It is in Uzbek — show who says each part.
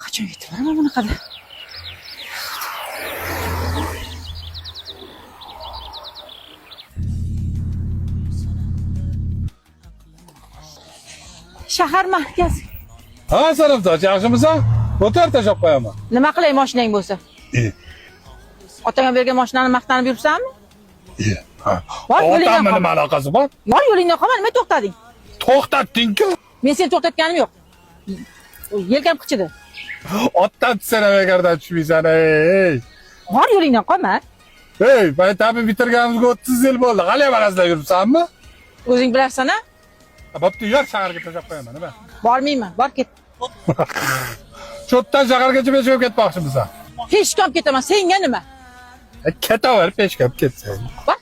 Speaker 1: Qachon yetib boraman bunaqada? Shahar markazi.
Speaker 2: Ha, sinfdosh, yaxshimisan? O'tar tashab qo'yaman.
Speaker 1: Nima qilay mashinang bo'lsa? Otangga bergan mashinani maqtanib yuribsanmi?
Speaker 2: Ha.
Speaker 1: Voy, yo'lingdan
Speaker 2: Otamni
Speaker 1: qol.
Speaker 2: nima aloqasi bor?
Speaker 1: Voy, yo'lingdan qolma, nima to'xtading?
Speaker 2: To'xtatding-ku.
Speaker 1: Men seni to'xtatganim yo'q. Yelkam qichidi.
Speaker 2: Otdan tushsana bekardan tushmaysan, ey.
Speaker 1: Voy, yo'lingdan qolma.
Speaker 2: Hey, maktabni bitirganimizga 30 yil bo'ldi. Hali ham arazlab yuribsanmi?
Speaker 1: O'zing bilarsan-a?
Speaker 2: Bo'pti, yur shaharga tashab qo'yaman, nima?
Speaker 1: Bormayman, bor ket.
Speaker 2: Cho'tdan shahargacha peshkab ketmoqchimisan?
Speaker 1: Peshkom ketaman, senga nima?
Speaker 2: Ketaver, peshkab ketsang.
Speaker 1: Va